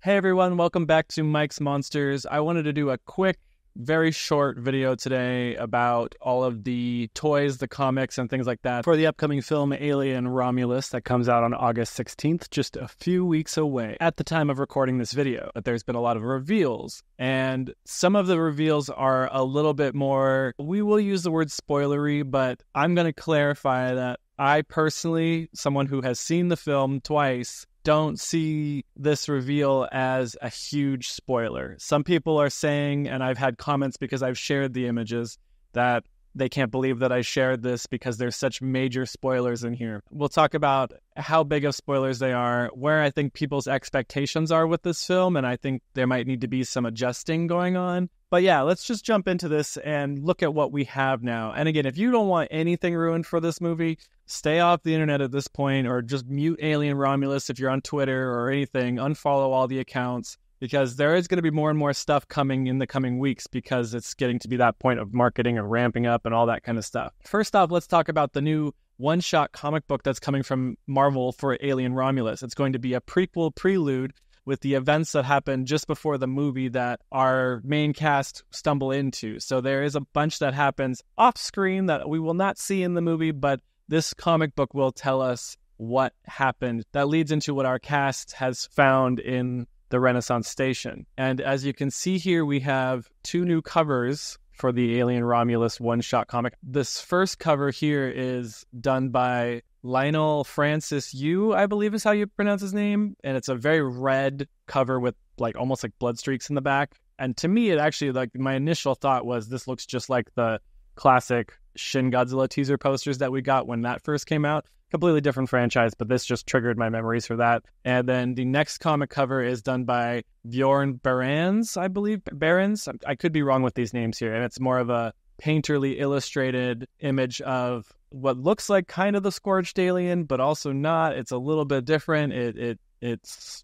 Hey everyone, welcome back to Mike's Monsters. I wanted to do a quick, very short video today about all of the toys, the comics, and things like that for the upcoming film Alien Romulus that comes out on August 16th, just a few weeks away at the time of recording this video. But there's been a lot of reveals, and some of the reveals are a little bit more, we will use the word spoilery, but I'm going to clarify that I personally, someone who has seen the film twice, don't see this reveal as a huge spoiler. Some people are saying, and I've had comments because I've shared the images, that they can't believe that I shared this because there's such major spoilers in here. We'll talk about how big of spoilers they are, where I think people's expectations are with this film, and I think there might need to be some adjusting going on. But yeah, let's just jump into this and look at what we have now. And again, if you don't want anything ruined for this movie, stay off the internet at this point, or just mute Alien Romulus if you're on Twitter or anything. Unfollow all the accounts, because there is going to be more and more stuff coming in the coming weeks, because it's getting to be that point of marketing and ramping up and all that kind of stuff. First off, let's talk about the new one-shot comic book that's coming from Marvel for Alien Romulus. It's going to be a prequel prelude with the events that happened just before the movie that our main cast stumble into. So there is a bunch that happens off screen that we will not see in the movie, but this comic book will tell us what happened. That leads into what our cast has found in the Renaissance Station. And as you can see here, we have two new covers for the Alien Romulus one-shot comic. This first cover here is done by Lionel Francis Yu, I believe is how you pronounce his name. And it's a very red cover with almost like blood streaks in the back. And to me, it actually, my initial thought was this looks just like the classic Shin Godzilla teaser posters that we got when that first came out. Completely different franchise, but this just triggered my memories for that. And then the next comic cover is done by Bjorn Barans, I believe. Barans? I could be wrong with these names here. And it's more of a painterly illustrated image of what looks like kind of the Scorched Alien, but also not. It's a little bit different. It's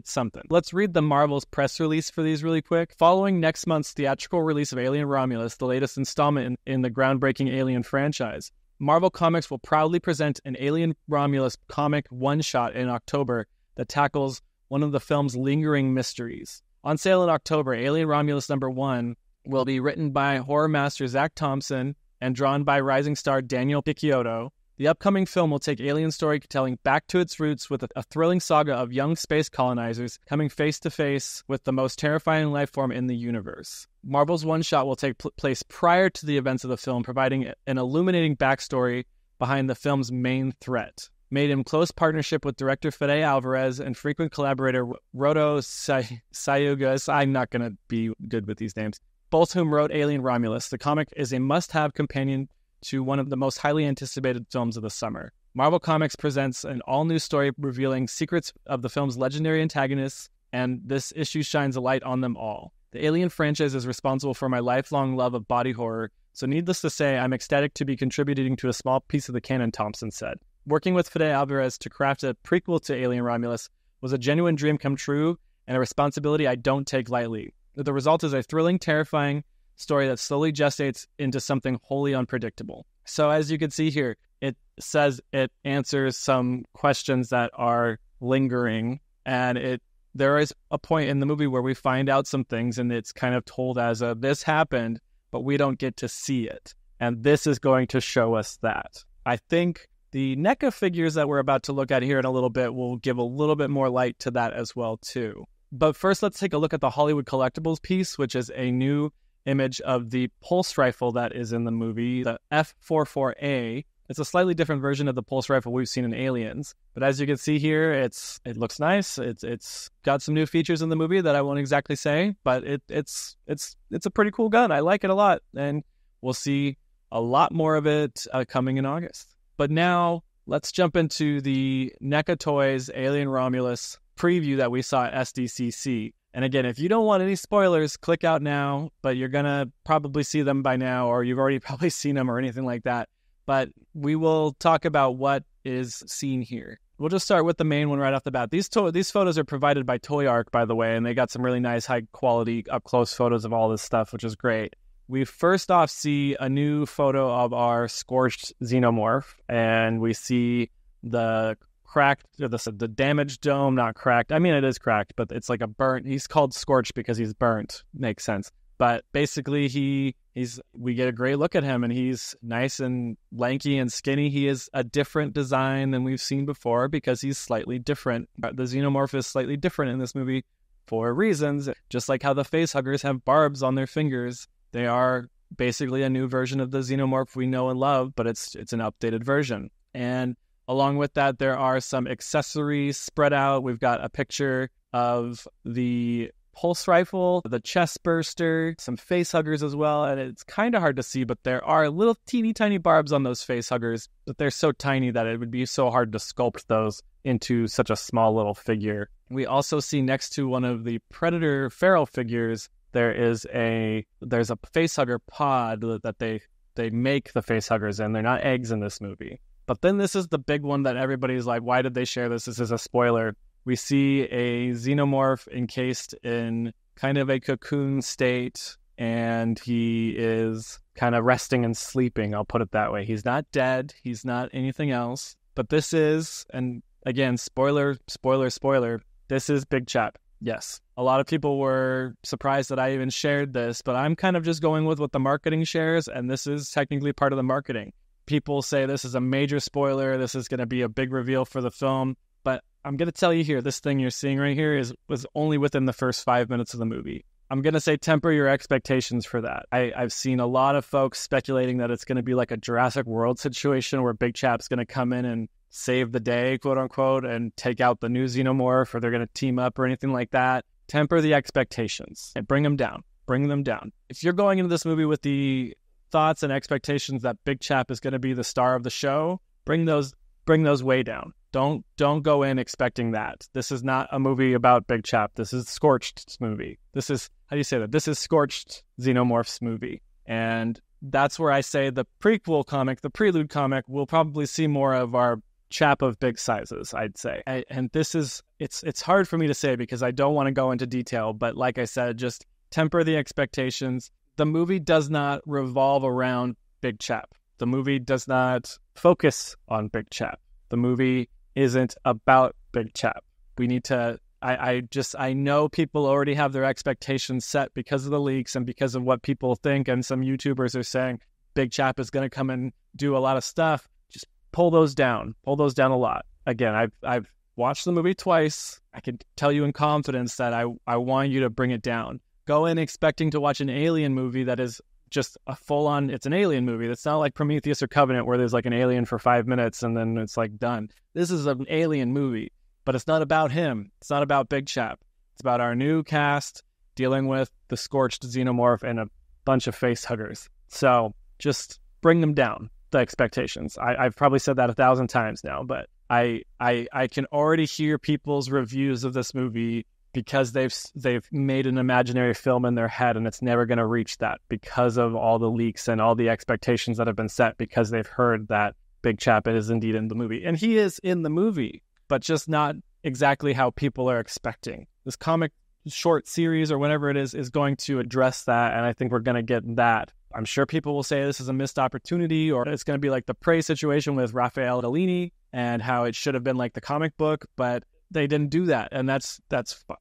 something. Let's read the Marvel's press release for these really quick. Following next month's theatrical release of Alien Romulus, the latest installment in the groundbreaking Alien franchise, Marvel Comics will proudly present an Alien Romulus comic one-shot in October that tackles one of the film's lingering mysteries. On sale in October, Alien Romulus #1 will be written by horror master Zach Thompson and drawn by rising star Daniel Picciotto. The upcoming film will take alien storytelling back to its roots with a thrilling saga of young space colonizers coming face-to-face with the most terrifying life form in the universe. Marvel's one-shot will take place prior to the events of the film, providing an illuminating backstory behind the film's main threat. Made in close partnership with director Fede Alvarez and frequent collaborator Rodo Sayugas, I'm not going to be good with these names, both whom wrote Alien Romulus. The comic is a must-have companion to one of the most highly anticipated films of the summer. Marvel Comics presents an all-new story revealing secrets of the film's legendary antagonists, and this issue shines a light on them all. The Alien franchise is responsible for my lifelong love of body horror, so needless to say, I'm ecstatic to be contributing to a small piece of the canon, Thompson said. Working with Fede Alvarez to craft a prequel to Alien Romulus was a genuine dream come true and a responsibility I don't take lightly. The result is a thrilling, terrifying story that slowly gestates into something wholly unpredictable. So as you can see here, it says it answers some questions that are lingering, and there is a point in the movie where we find out some things, and it's kind of told as this happened, but we don't get to see it. And this is going to show us that. I think the NECA figures that we're about to look at here in a little bit will give a little bit more light to that as well too. But first, let's take a look at the Hollywood Collectibles piece, which is a new image of the pulse rifle that is in the movie, the F-44A. It's a slightly different version of the pulse rifle we've seen in Aliens. But as you can see here, it looks nice. It's got some new features in the movie that I won't exactly say, but it's a pretty cool gun. I like it a lot, and we'll see a lot more of it coming in August. But now, let's jump into the NECA Toys Alien Romulus preview that we saw at SDCC. And again, if you don't want any spoilers, click out now, but you're going to probably see them by now, or you've already probably seen them or anything like that. But we will talk about what is seen here. We'll just start with the main one right off the bat. These photos are provided by Toy Arc, by the way, and they got some really nice high-quality up-close photos of all this stuff, which is great. We first off see a new photo of our Scorched Xenomorph, and we see the cracked, or the damaged dome, not cracked. I mean, it is cracked, but it's like a burnt. He's called scorched because he's burnt. Makes sense. But basically, we get a great look at him, and he's nice and lanky and skinny. He is a different design than we've seen before because he's slightly different. The xenomorph is slightly different in this movie for reasons, just like how the facehuggers have barbs on their fingers. They are basically a new version of the xenomorph we know and love, but it's an updated version. And along with that, there are some accessories spread out. We've got a picture of the pulse rifle, the chest burster, some face huggers as well. And it's kind of hard to see, but there are little teeny tiny barbs on those face huggers, but they're so tiny that it would be so hard to sculpt those into such a small little figure. We also see next to one of the Predator feral figures, there's a face hugger pod that they make the face huggers in. They're not eggs in this movie. But then this is the big one that everybody's like, why did they share this? This is a spoiler. We see a xenomorph encased in kind of a cocoon state, and he is kind of resting and sleeping. I'll put it that way. He's not dead. He's not anything else. But this is, and again, spoiler, this is Big Chap. Yes. A lot of people were surprised that I even shared this, but I'm kind of just going with what the marketing shares, and this is technically part of the marketing. People say this is a major spoiler. This is going to be a big reveal for the film. But I'm going to tell you here, this thing you're seeing right here was only within the first 5 minutes of the movie. I'm going to say temper your expectations for that. I've seen a lot of folks speculating that it's going to be like a Jurassic World situation where Big Chap's going to come in and save the day, quote unquote, and take out the new xenomorph, or they're going to team up or anything like that. Temper the expectations and bring them down. Bring them down. If you're going into this movie with the thoughts and expectations that Big Chap is going to be the star of the show, bring those way down. Don't go in expecting that. This is not a movie about Big Chap. This is Scorched's movie. This is, how do you say that? This is Scorched Xenomorph's movie. And that's where I say the prequel comic, the prelude comic, we'll probably see more of our Chap of big sizes, I'd say. And this is, it's hard for me to say because I don't want to go into detail, but like I said, just temper the expectations. The movie does not revolve around Big Chap. The movie does not focus on Big Chap. The movie isn't about Big Chap. We need to, I know people already have their expectations set because of the leaks and because of what people think, and some YouTubers are saying Big Chap is going to come and do a lot of stuff. Just pull those down a lot. Again, I've watched the movie twice. I can tell you in confidence that I want you to bring it down. Go in expecting to watch an alien movie that is just a full-on, it's an alien movie. It's not like Prometheus or Covenant where there's like an alien for 5 minutes and then it's like done. This is an alien movie, but it's not about him. It's not about Big Chap. It's about our new cast dealing with the scorched xenomorph and a bunch of face huggers. So just bring them down, the expectations. I've probably said that 1,000 times now, but I can already hear people's reviews of this movie because they've made an imaginary film in their head, and it's never going to reach that because of all the leaks and all the expectations that have been set, because they've heard that Big Chap is indeed in the movie. And he is in the movie, but just not exactly how people are expecting. This comic short series or whatever it is going to address that, and I think we're going to get that. I'm sure people will say this is a missed opportunity, or it's going to be like the Prey situation with Raphael Dellini and how it should have been like the comic book, but they didn't do that, and that's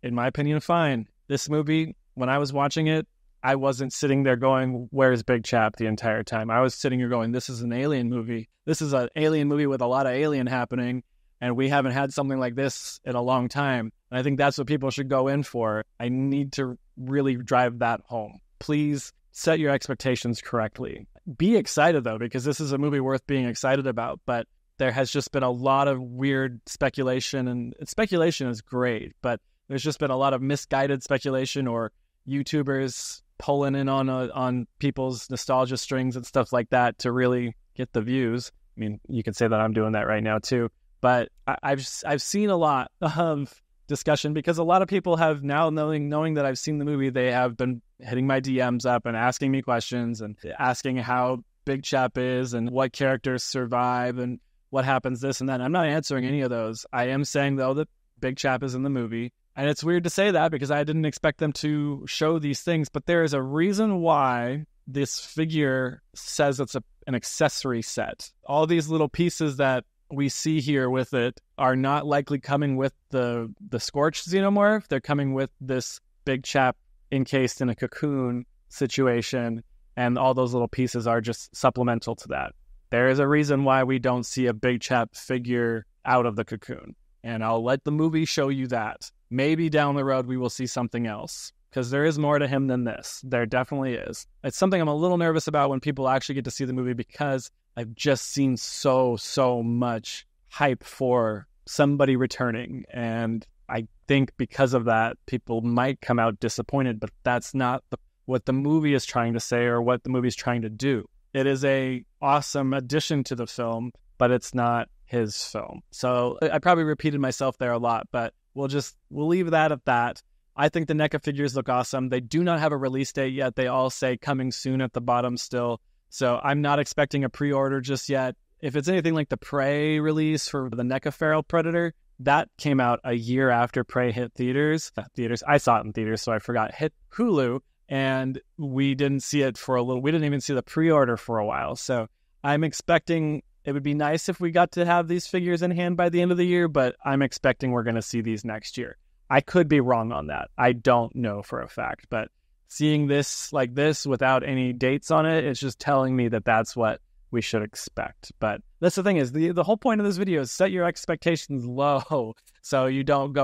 in my opinion fine. This movie, when I was watching it, I wasn't sitting there going, where's Big Chap, the entire time. I was sitting here going, this is an alien movie. This is an alien movie with a lot of alien happening, and we haven't had something like this in a long time. And I think that's what people should go in for. I need to really drive that home. Please set your expectations correctly. Be excited, though, because this is a movie worth being excited about, but there has just been a lot of weird speculation, and speculation is great, but there's just been a lot of misguided speculation or YouTubers pulling in on people's nostalgia strings and stuff like that to really get the views. I mean, you can say that I'm doing that right now too, but I've seen a lot of discussion because a lot of people have now, knowing that I've seen the movie, they have been hitting my DMs up and asking me questions and asking how Big Chap is and what characters survive and what happens this and that. I'm not answering any of those. I am saying, though, that Big Chap is in the movie. And it's weird to say that because I didn't expect them to show these things. But there is a reason why this figure says it's an accessory set. All these little pieces that we see here with it are not likely coming with the Scorched Xenomorph. They're coming with this big chap encased in a cocoon situation, and all those little pieces are just supplemental to that. There is a reason why we don't see a big chap figure out of the cocoon, and I'll let the movie show you that. Maybe down the road we will see something else, because there is more to him than this. There definitely is. It's something I'm a little nervous about when people actually get to see the movie, because I've just seen so much hype for somebody returning, and I think because of that, people might come out disappointed, but that's not what the movie is trying to say or what the movie is trying to do. It is a awesome addition to the film, but it's not his film. So I probably repeated myself there a lot, but we'll leave that at that. I think the NECA figures look awesome. They do not have a release date yet. They all say coming soon at the bottom still. So I'm not expecting a pre-order just yet. If it's anything like the Prey release for the NECA Feral Predator, that came out a year after Prey hit theaters. I saw it in theaters, so I forgot. Hit Hulu, and we didn't see it for a little. We didn't even see the pre-order for a while. So I'm expecting it would be nice if we got to have these figures in hand by the end of the year, but I'm expecting we're going to see these next year. I could be wrong on that. I don't know for a fact, but seeing this like this without any dates on it, it's just telling me that that's what we should expect. But that's the thing is the whole point of this video is set your expectations low so you don't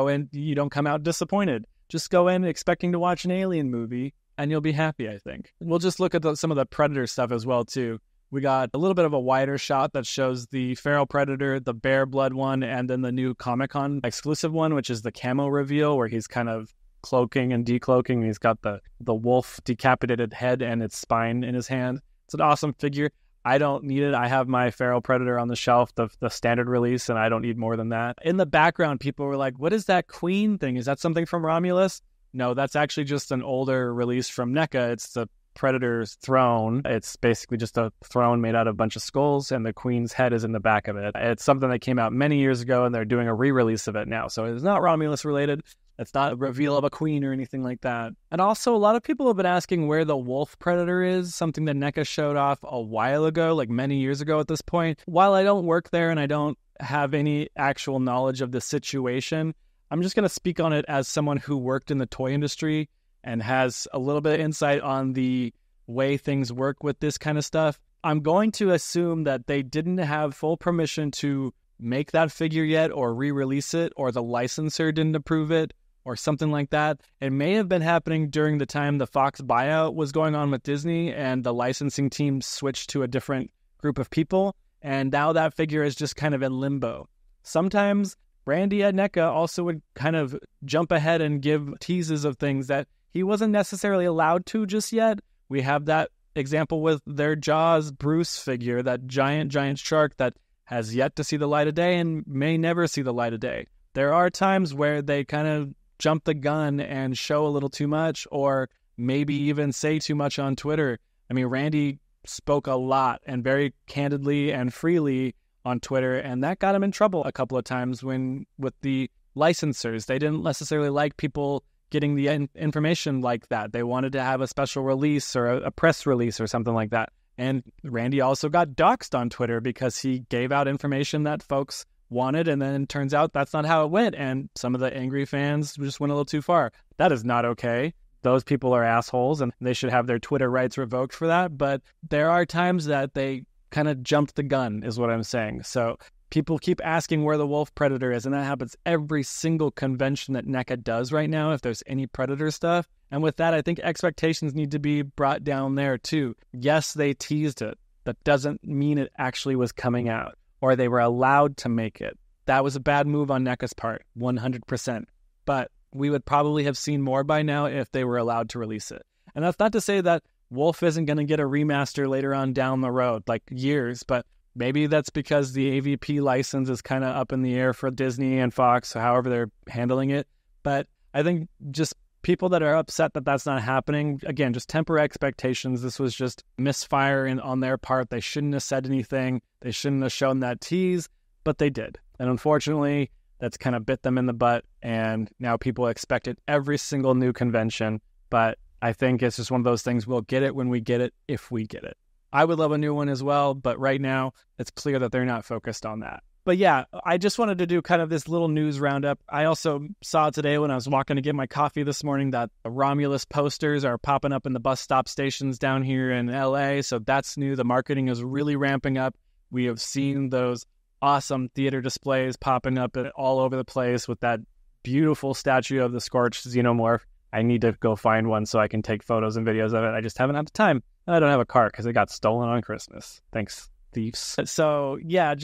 come out disappointed. Just go in expecting to watch an Alien movie and you'll be happy, I think. We'll just look at some of the Predator stuff as well too. We got a little bit of a wider shot that shows the Feral Predator, the Bear Blood one, and then the new Comic-Con exclusive one, which is the camo reveal where he's kind of cloaking and decloaking. He's got the wolf decapitated head and its spine in his hand. It's an awesome figure. I don't need it. I have my Feral Predator on the shelf, the standard release, and I don't need more than that. In the background, people were like, what is that queen thing? Is that something from Romulus? No, that's actually just an older release from NECA. It's the Predator's throne. It's basically just a throne made out of a bunch of skulls, and the queen's head is in the back of it. It's something that came out many years ago, and they're doing a re-release of it now. So it's not Romulus related. It's not a reveal of a queen or anything like that. And also, a lot of people have been asking where the Wolf Predator is, something that NECA showed off a while ago, like many years ago at this point. While I don't work there and I don't have any actual knowledge of the situation, I'm just going to speak on it as someone who worked in the toy industry and has a little bit of insight on the way things work with this kind of stuff. I'm going to assume that they didn't have full permission to make that figure yet or re-release it, or the licensor didn't approve it, or something like that. It may have been happening during the time the Fox buyout was going on with Disney and the licensing team switched to a different group of people, and now that figure is just kind of in limbo. Sometimes Randy at NECA also would kind of jump ahead and give teases of things that he wasn't necessarily allowed to just yet. We have that example with their Jaws Bruce figure, that giant shark that has yet to see the light of day and may never see the light of day. There are times where they kind of jump the gun and show a little too much, or maybe even say too much on Twitter. I mean, Randy spoke a lot and very candidly and freely on Twitter, and that got him in trouble a couple of times with the licensors. They didn't necessarily like people getting the information like that. They wanted to have a special release or a press release or something like that. And Randy also got doxxed on Twitter because he gave out information that folks wanted, and then it turns out that's not how it went, and some of the angry fans just went a little too far. That is not okay. Those people are assholes, and they should have their Twitter rights revoked for that, but there are times that they kind of jumped the gun, is what I'm saying. So people keep asking where the Wolf Predator is, and that happens every single convention that NECA does right now if there's any Predator stuff. And with that, I think expectations need to be brought down there too. Yes, they teased it. That doesn't mean it actually was coming out, or they were allowed to make it. That was a bad move on NECA's part, 100%. But we would probably have seen more by now if they were allowed to release it. And that's not to say that Wolf isn't going to get a remaster later on down the road, like years, but maybe that's because the AVP license is kind of up in the air for Disney and Fox, so however they're handling it. But I think just people that are upset that that's not happening, again, just temper expectations. This was just misfire on their part. They shouldn't have said anything. They shouldn't have shown that tease, but they did. And unfortunately, that's kind of bit them in the butt, and now people expect it every single new convention. But I think it's just one of those things. We'll get it when we get it, if we get it. I would love a new one as well, but right now, it's clear that they're not focused on that. But yeah, I just wanted to do kind of this little news roundup. I also saw today when I was walking to get my coffee this morning that the Romulus posters are popping up in the bus stop stations down here in LA. So that's new. The marketing is really ramping up. We have seen those awesome theater displays popping up all over the place with that beautiful statue of the Scorched Xenomorph. I need to go find one so I can take photos and videos of it. I just haven't had the time. And I don't have a car because it got stolen on Christmas. Thanks, thieves. So yeah,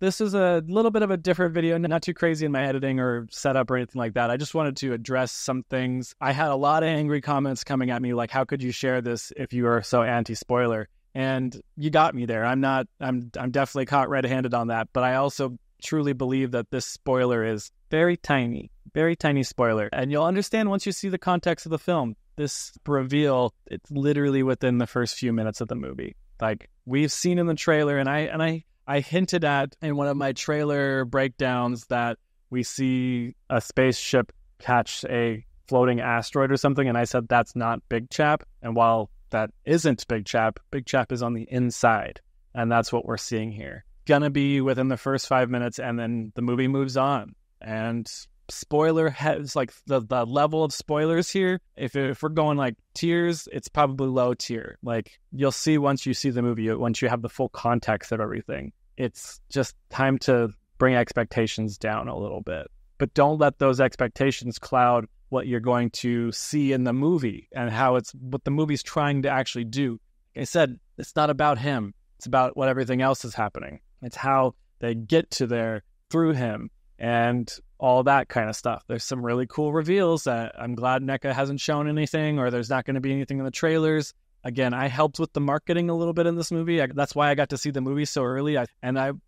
this is a little bit of a different video, not too crazy in my editing or setup or anything like that. I just wanted to address some things. I had a lot of angry comments coming at me like, how could you share this if you are so anti-spoiler? And you got me there. I'm definitely caught red-handed on that, but I also truly believe that this spoiler is very tiny spoiler. And you'll understand once you see the context of the film. This reveal, it's literally within the first few minutes of the movie. Like we've seen in the trailer, and I hinted at in one of my trailer breakdowns that we see a spaceship catch a floating asteroid or something, and I said that's not Big Chap. And while that isn't Big Chap is on the inside, and that's what we're seeing here. Gonna be within the first 5 minutes, and then the movie moves on. And spoiler has like the level of spoilers here. If we're going like tiers, it's probably low tier. Like you'll see once you see the movie, once you have the full context of everything. It's just time to bring expectations down a little bit. But don't let those expectations cloud what you're going to see in the movie and what the movie's trying to actually do. Like I said, it's not about him. It's about what everything else is happening. It's how they get to there through him and all that kind of stuff. There's some really cool reveals that I'm glad NECA hasn't shown anything, or there's not going to be anything in the trailers. Again, I helped with the marketing a little bit in this movie. That's why I got to see the movie so early. I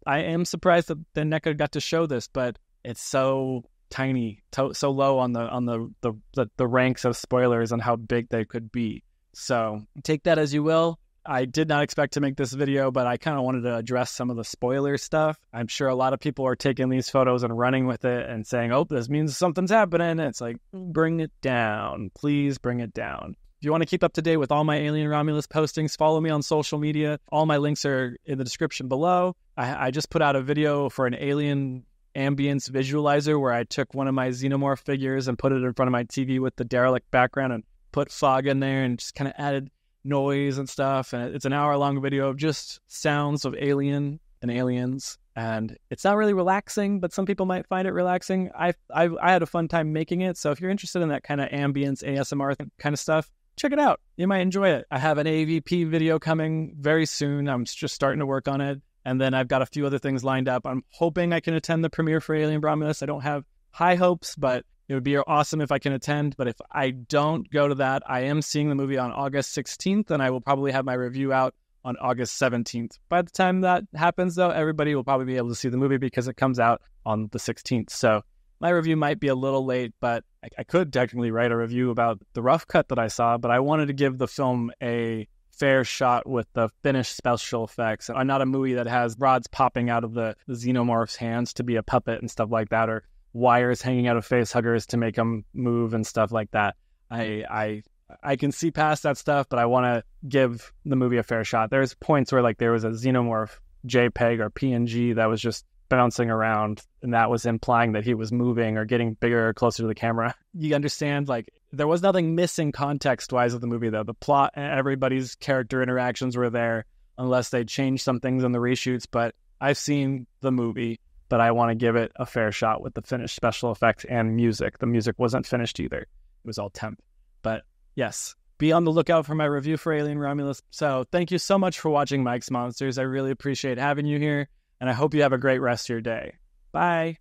am surprised that NECA got to show this, but it's so tiny, so low on the ranks of spoilers and how big they could be. So take that as you will. I did not expect to make this video, but I kind of wanted to address some of the spoiler stuff. I'm sure a lot of people are taking these photos and running with it and saying, oh, this means something's happening. And it's like, bring it down. Please bring it down. If you want to keep up to date with all my Alien Romulus postings, follow me on social media. All my links are in the description below. I just put out a video for an alien ambience visualizer where I took one of my Xenomorph figures and put it in front of my TV with the derelict background and put fog in there and just kind of added noise and stuff. And it's an hour-long video of just sounds of alien and aliens. And it's not really relaxing, but some people might find it relaxing. I had a fun time making it. So if you're interested in that kind of ambience ASMR kind of stuff, check it out. You might enjoy it. I have an AVP video coming very soon. I'm just starting to work on it. And then I've got a few other things lined up. I'm hoping I can attend the premiere for Alien Romulus. I don't have high hopes, but it would be awesome if I can attend. But if I don't go to that, I am seeing the movie on August 16th, and I will probably have my review out on August 17th. By the time that happens, though, everybody will probably be able to see the movie because it comes out on the 16th. So my review might be a little late, but I could technically write a review about the rough cut that I saw, but I wanted to give the film a fair shot with the finished special effects. I'm not a movie that has rods popping out of the Xenomorph's hands to be a puppet and stuff like that, or wires hanging out of face huggers to make them move and stuff like that. I can see past that stuff, but I want to give the movie a fair shot. There's points where like there was a Xenomorph JPEG or PNG that was just bouncing around, and that was implying that he was moving or getting bigger or closer to the camera. You understand? Like there was nothing missing context-wise of the movie, though. The plot and everybody's character interactions were there, unless they changed some things in the reshoots. But I've seen the movie, but I want to give it a fair shot with the finished special effects and music. The music wasn't finished either. It was all temp. But yes, be on the lookout for my review for Alien Romulus. So thank you so much for watching Mike's Monsters. I really appreciate having you here, and I hope you have a great rest of your day. Bye.